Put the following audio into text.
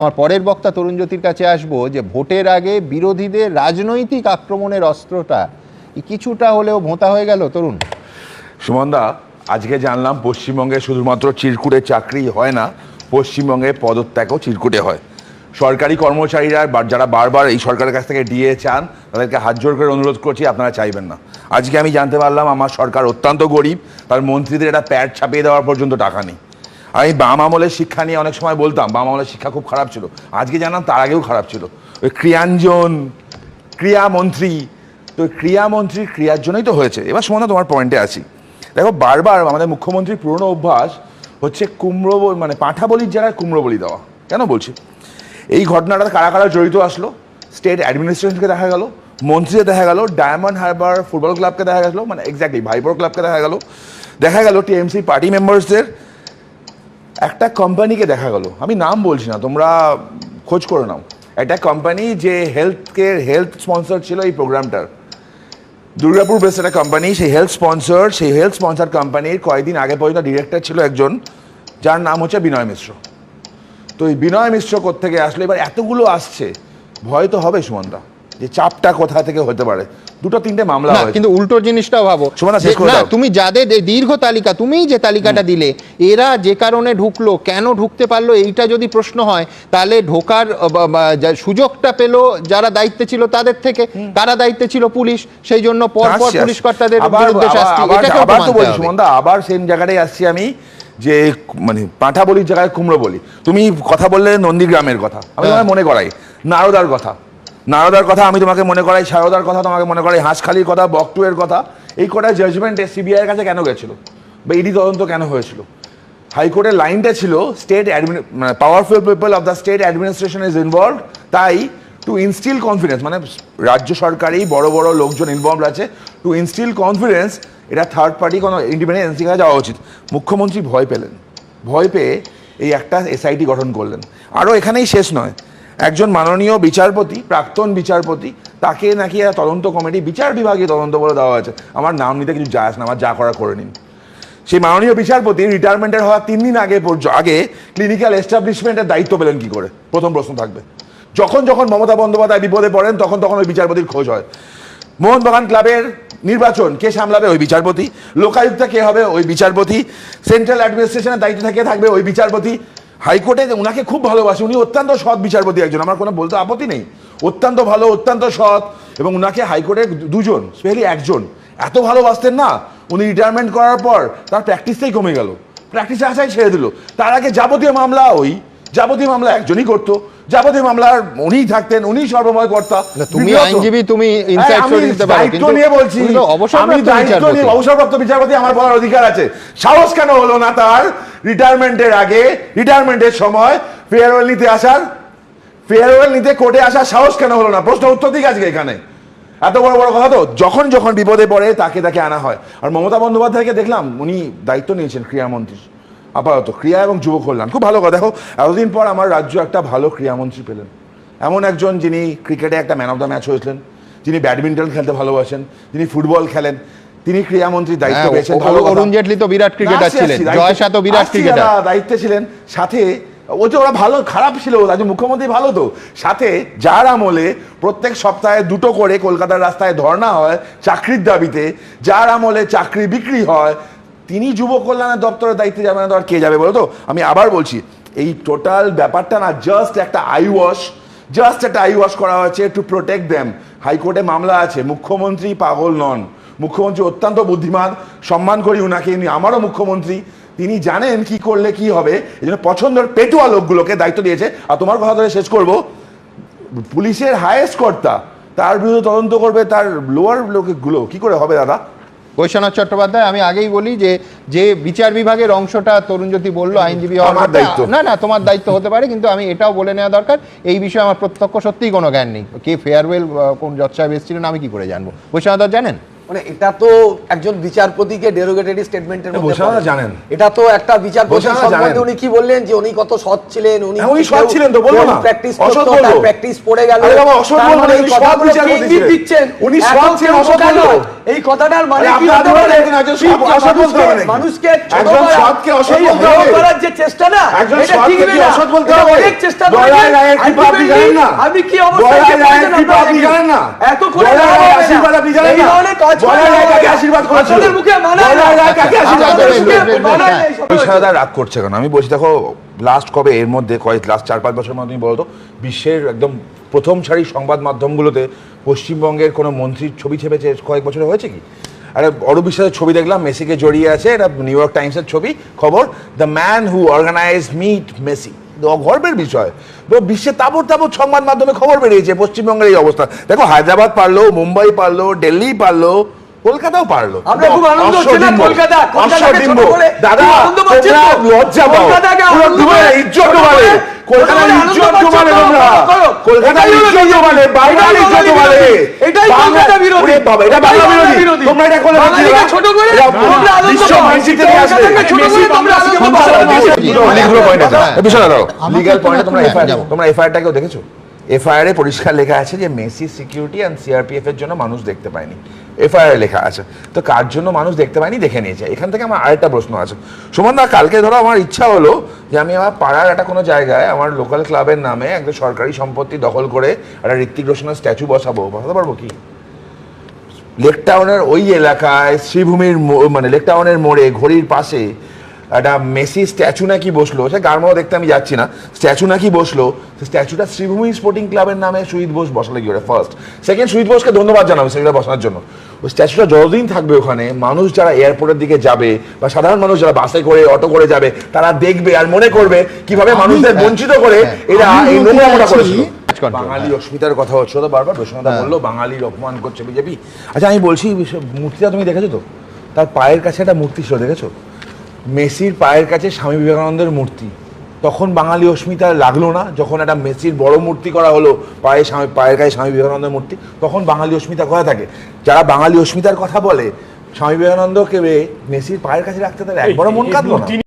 আমার পরের বক্তা তরুণজ্যোতির কাছে আসবো যে ভোটের আগে বিরোধীদের রাজনৈতিক আক্রমণের অস্ত্রটা কিছুটা হলেও ভোঁতা হয়ে গেল। তরুণ, সুমনদা, আজকে জানলাম পশ্চিমবঙ্গে শুধুমাত্র চিরকুটে চাকরি হয় না, পশ্চিমবঙ্গে পদত্যাগও চিরকুটে হয়। সরকারি কর্মচারীরা যারা বারবার এই সরকারের কাছ থেকে ডিএ চান, তাদেরকে হাত জোর করে অনুরোধ করছি আপনারা চাইবেন না। আজকে আমি জানতে পারলাম আমার সরকার অত্যন্ত গরিব, তার মন্ত্রীদের একটা প্যাড ছাপিয়ে দেওয়ার পর্যন্ত টাকা নেই। আমি বাম আমলের শিক্ষা নিয়ে অনেক সময় বলতাম বাম আমলের শিক্ষা খুব খারাপ ছিল, আজকে জানলাম তার আগেও খারাপ ছিল। ওই ক্রিয়াঞ্জন ক্রিয়ামন্ত্রী, তো ক্রিয়ামন্ত্রীর ক্রিয়ার জন্যই তো হয়েছে। এবার সুমনা, তোমার পয়েন্টে আছি। দেখো, বারবার আমাদের মুখ্যমন্ত্রীর পুরনো অভ্যাস হচ্ছে কুমড়ো মানে পাঁঠা বলির জায়গায় কুমড়ো বলি দেওয়া। কেন বলছি? এই ঘটনাটা কারা কারা জড়িত আসলো, স্টেট অ্যাডমিনিস্ট্রেশনকে দেখা গেল, মন্ত্রীদের দেখা গেল, ডায়মন্ড হারবার ফুটবল ক্লাবকে দেখা গেল, মানে এক্স্যাক্টলি ভাইপোর ক্লাবকে দেখা গেল টিএমসি পার্টি মেম্বার্সদের একটা কোম্পানিকে দেখা গেল। আমি নাম বলছি না, তোমরা খোঁজ করে নাও। একটা কোম্পানি যে হেলথ স্পন্সর ছিল এই প্রোগ্রামটার, দুর্গাপুর বেসড একটা কোম্পানি, সেই হেলথ স্পন্সর কোম্পানির কয়েকদিন আগে পর্যন্ত ডিরেক্টর ছিল একজন, যার নাম হচ্ছে বিনয় মিশ্র। তো এই বিনয় মিশ্র কোত্থেকে আসলো? এবার এতগুলো আসছে, ভয় তো হবে সুমনদা, যে চাপটা কোথা থেকে হতে পারে। দুটো তিনটে মামলা হয়, কিন্তু উল্টো জিনিসটাও ভাবো। তুমি যাদের দীর্ঘ তালিকা, তুমিই যে তালিকাটা দিলে, এরা যে কারণে ঢুকলো, কেন ঢুকতে পারলো, এইটা যদি প্রশ্ন হয়, তাহলে ঢোকার সুযোগটা পেলো যারা দায়িত্বে ছিল তাদের থেকে। কারা দায়িত্বে ছিল? পুলিশ। সেই জন্য পরপর পুলিশ কর্তাদের বিরুদ্ধে শাস্তি। আবার সেম জায়গাটাই আসছি আমি, যে মানে পাঁঠা বলির জায়গায় কুমড়ো বলি। তুমি কথা বললে নন্দীগ্রামের কথা, আমি তোমায় মনে করাই নারদার কথা, আমি তোমাকে মনে করাই সারদার কথা, তোমাকে মনে করাই হাঁসখালির কথা, বকটুয়ের কথা। এই কটা জাজমেন্টে সিবিআই এর কাছে কেন গেছিল বা ইডি তদন্ত কেন হয়েছিল? হাইকোর্টের লাইনটা ছিল state powerful people of the state administration is involved, তাই টু ইনস্টিল কনফিডেন্স, মানে রাজ্য সরকারি বড় বড় লোকজন ইনভলভ আছে, টু ইনস্টিল কনফিডেন্স, এটা থার্ড পার্টি কোনো ইন্ডিপেন্ডেন্ট এজেন্সির কাছে যাওয়া উচিত। মুখ্যমন্ত্রী ভয় পেলেন, ভয় পেয়ে এই একটা এসআইটি গঠন করলেন। আরও এখানেই শেষ নয়, একজন মাননীয় বিচারপতি, প্রাক্তন বিচারপতি, তাকে নাকি একটা তদন্ত কমিটি, বিচার বিভাগীয় তদন্ত বলে দেওয়া হয়েছে। আমার নাম নিতে কিছু যায় আসে না, আমার যা করা করে নিন। সেই মাননীয় বিচারপতি রিটায়ারমেন্টের হওয়ার 3 দিন আগে ক্লিনিক্যাল এস্টাবলিশমেন্টের দায়িত্ব পেলেন কি করে? প্রথম প্রশ্ন থাকবে। যখন মমতা বন্দ্যোপাধ্যায় বিপদে পড়েন, তখন ওই বিচারপতির খোঁজ হয়। মোহনবাগান ক্লাবের নির্বাচন কে সামলাবে? ওই বিচারপতি। লোকায়ুক্তা কে হবে? ওই বিচারপতি। সেন্ট্রাল অ্যাডমিনিস্ট্রেশনের দায়িত্ব থেকে থাকবে ওই বিচারপতি। হাইকোর্টে উনাকে খুব ভালোবাসে, উনি অত্যন্ত সৎ বিচারপতি একজন, আমার কোনো বলতে আপত্তি নেই, অত্যন্ত ভালো, অত্যন্ত সৎ। এবং উনাকে হাইকোর্টের দুজন, স্পেশালি একজন এত ভালোবাসতেন না, উনি রিটায়ারমেন্ট করার পর তার প্র্যাকটিসটাই কমে গেল, প্র্যাকটিসে আসাই ছেড়ে দিল। তার আগে যাবতীয় মামলা একজনই করতো, যাবতীয় মামলার উনিই থাকতেন, উনি সর্বময় কর্তা। তুমি আইনজীবী, তুমি ইনসাইট দিতে পারো, দায়িত্ব নিয়ে বলছি, আমি দায়িত্ব নিয়ে অবসরপ্রাপ্ত বিচারপতি, আমার বলার অধিকার আছে। সাহস কেন হলো না তার রিটায়ারমেন্টের আগে, রিটায়ারমেন্টের সময় ফেয়ারওয়েল নিতে কোর্টে আসার সাহস কেন হলো না? প্রশ্ন উত্তর দিক আজকে এখানে। এত বড় বড় কথা তো যখন বিপদে পড়ে তাকে আনা হয়। আর মমতা বন্দ্যোপাধ্যায়কে দেখলাম, উনি দায়িত্ব নিয়েছেন ক্রীড়ামন্ত্রী, আপাতত ক্রীড়া এবং যুব কল্যাণ, খুব ভালো কথা। দেখো, এতদিন পর আমার রাজ্য একটা ভালো ক্রীড়ামন্ত্রী পেলেন, এমন একজন যিনি ক্রিকেটে একটা ম্যান অফ দ্য ম্যাচ হয়েছিলেন, যিনি ব্যাডমিন্টন খেলতে ভালোবাসেন, যিনি ফুটবল খেলেন, তিনি ক্রীড়ামন্ত্রীর দায়িত্ব পেয়েছেন। অরুণ জেটলি তো বিরাট ক্রিকেটার ছিলেন, জয় শাহ তো বিরাট ক্রিকেটার, দায়িত্বে ছিলেন। সাথে ওরা ভালো খারাপ ছিল, রাজ্য মুখ্যমন্ত্রী ভালো তো। সাথে যার আমলে প্রত্যেক সপ্তাহে 2টো করে কলকাতার রাস্তায় ধর্ণা হয় চাকরির দাবিতে, যার আমলে চাকরি বিক্রি হয়, তিনি যুব কল্যাণের দপ্তরের দায়িত্বে যাবেন না তো আর কে যাবে বলো তো? আমি আবার বলছি, এই টোটাল ব্যাপারটা না জাস্ট একটা আই ওয়াশ করা হয়েছে টু প্রোটেক্ট দেম। হাইকোর্টে মামলা আছে, মুখ্যমন্ত্রী পাগল নন, মুখ্যমন্ত্রী অত্যন্ত বুদ্ধিমান, সম্মান করি উনাকে, উনি আমারও মুখ্যমন্ত্রী, তিনি জানেন কি করলে কি হবে, এই জন্য পছন্দের পেটুয়া লোকগুলোকে দায়িত্ব দিয়েছে। আর তোমার কথা ধরে শেষ করব, পুলিশের হাইয়েস্ট কর্তা তার বিরুদ্ধে তদন্ত করবে, তার লোয়ার লোকগুলো কি করে হবে দাদা? বৈশ্বনাথ চট্টোপাধ্যায়, আমি আগেই বলি যে বিচার বিভাগের অংশটা তরুণজ্যোতি বললো আইনজীবী হওয়ার দায়িত্ব না, তোমার দায়িত্ব হতে পারে, কিন্তু আমি এটাও বলে নেওয়া দরকার, এই বিষয়ে আমার প্রত্যক্ষ সত্যিই কোনো জ্ঞান নেই। কে ফেয়ারওয়েল কোন জজ সাহেব এসেছিলেন আমি কি করে জানবো? বৈশ্বনাথ জানেন? মানে এটা তো একজন বিচারপতিকে ডেরোগেটরি স্টেটমেন্টের মধ্যে জানেন, এটা তো একটা বিচারপতি সম্বন্ধে উনি কি বললেন যে উনি কত সৎ ছিলেন, উনি সৎ ছিলেন তো বলবো না, প্র্যাকটিস করতেন, প্র্যাকটিস পড়ে গেল, আরে বাবা অসৎ বলবো না, উনি সৎ বিচারপতি ছিলেন, দিচ্ছেন উনি সৎ ছিলেন, অসৎ বলবো? এই কথাটার মানে আরে কি আপনারা হতে পারে? দেখুন, একজন সৎ অসৎ বলতে হবে নাকি? মানুষকে ছোট একজন করা, সৎকে অসৎ এই বলতে হেয় হবে? করার যে চেষ্টা না, একজন এটা সৎকে ঠিক কি না। অসৎ বলতে এটা হবে? অনেক চেষ্টা দয়াল করেছেন। রায়ের কৃপা আপনি জানেন না? আপনি কি অবস্থায় দয়াল রায়ের পৌঁছেছেন কৃপা আপনারা আপনি দেখুন। জানেন না? এত করে দয়াল বলা রায়ের হবে না। আশীর্বাদ আপনি জানেন এই না? ধরনের কাজ দয়াল করা রায় হবে কাকে না। আশীর্বাদ করেছিল? আপনাদের মুখে মানায় দয়াল না। রায় কাকে আশীর্বাদ আপনাদের করেছিল? মুখে মানায় না এইসব কথা। বিশারদা রাগ করছে কেন? আমি বলছি দেখো, লাস্ট কবে এর মধ্যে লাস্ট 4-5 বছরের মধ্যে তুমি বলতো বিশ্বের একদম প্রথম সারির সংবাদ মাধ্যমগুলোতে পশ্চিমবঙ্গের কোনো মন্ত্রীর ছবি ছেপেছে কয়েক বছরে হয়েছে কি? আরে অরূপ বিশ্বাসের ছবি দেখলাম, মেসিকে জড়িয়ে আছে, এটা নিউ ইয়র্ক টাইমসের ছবি, খবর, the man who organise meet Messi. গর্বের বিষয়। বিশ্বে তাবড় তাবড় সংবাদ মাধ্যমে খবর বেরিয়েছে পশ্চিমবঙ্গের এই অবস্থা। দেখো, হায়দ্রাবাদ পারলো, মুম্বাই পারলো, দিল্লি পারলো, কলকাতাও পারলো। আমরা খুব আনন্দ হচ্ছে না কলকাতা, কলকাতাকে ছোট করে দাদা, খুব আনন্দ পাচ্ছেন তো? তোমরা লজ্জা পাও, কলকাতাকে পুরো আনন্দ ডুবে করে, ইজ্জত ছোট ডোবালে, করে, কলকাতার ছোট করে ইজ্জত আনন্দ ডোবালে পাচ্ছেন তোমরা, তো? করো। কলকাতার এটাই হলো ইজ্জত ডোবালে, বাঙালি এটাই ইজ্জত ডোবালে, এটাই কলকাতা বিরোধী। ওরে বাবা, এটা এটাই বাংলা বাংলা বিরোধী। তোমরা এটা করে বাঙালিকে ছোট করে তোমরা আনন্দ বিশ্ব পাও। মানচিত্রে নিয়ে আসবে। কলকাতাকে ছোট করে তোমরা আনন্দ পাও। অনেকগুলো পয়েন্ট আছে বিষয় দাও আমাকে লিগ্যাল একটু পয়েন্টে তোমরা একটু এফআইআর যাবো। তোমরা এফআইআরটাকেও দেখেছো? এফআইআর পরিষ্কার লেখা আছে যে মেসি সিকিউরিটি অ্যান্ড সিআরপিএফ এর জন্য মানুষ দেখতে পায়নি। এফআইআর লেখা আছে, তো কার জন্য মানুষ দেখতে পায়নি দেখে নিয়েছে। এখান থেকে আমার আরেকটা প্রশ্ন আছে, সুমন দা, কালকে ধরো আমার ইচ্ছা হলো যে আমি আমার পাড়ার একটা কোনো জায়গায় আমার লোকাল ক্লাবের নামে একটা সরকারি সম্পত্তি দখল করে একটা ঋত্বিক রোশনের স্ট্যাচু বসাতে পারবো কি? লেক টাউনের ওই এলাকায় শ্রীভূমির মানে লেক টাউনের মোড়ে ঘড়ির পাশে একটা মেসি স্ট্যাচু নাকি বসলো, সে গারমাও দেখতে আমি যাচ্ছি না, স্ট্যাচু নাকি বসলো, স্ট্যাচুটা শ্রীভূমি স্পোর্টিং ক্লাবের নামে সুজিত বোস বসালে কি করে? ফার্স্ট, সেকেন্ড, সুজিত বোসকে ধন্যবাদ জানাবো সেটা বসানোর জন্য। ওই স্ট্যাচুটা যতদিন থাকবে ওখানে, মানুষ যারা এয়ারপোর্টের দিকে যাবে বা সাধারণ মানুষ যারা বাসে করে অটো করে যাবে, তারা দেখবে আর মনে করবে কিভাবে মানুষদের বঞ্চিত করে এরা এই নোংরামোটা করেছিল। বাঙালি অস্মিতার কথা হচ্ছে তো বারবার, রোশনদা বললো বাঙালির অপমান করছে বিজেপি। আচ্ছা, আমি বলছি মূর্তিটা তুমি দেখেছো তো? তার পায়ের কাছে একটা মূর্তি ছিল, দেখেছো? মেসির পায়ের কাছে স্বামী বিবেকানন্দের মূর্তি। তখন বাঙালি অস্মিতা লাগলো না যখন একটা মেসির বড় মূর্তি করা হলো, পায়ের কাছে স্বামী বিবেকানন্দের মূর্তি? তখন বাঙালি অস্মিতা কোথায় থাকে? যারা বাঙালি অস্মিতার কথা বলে স্বামী বিবেকানন্দকে মেসির পায়ের কাছে রাখতে তার একবারও মন কাঁদলো না।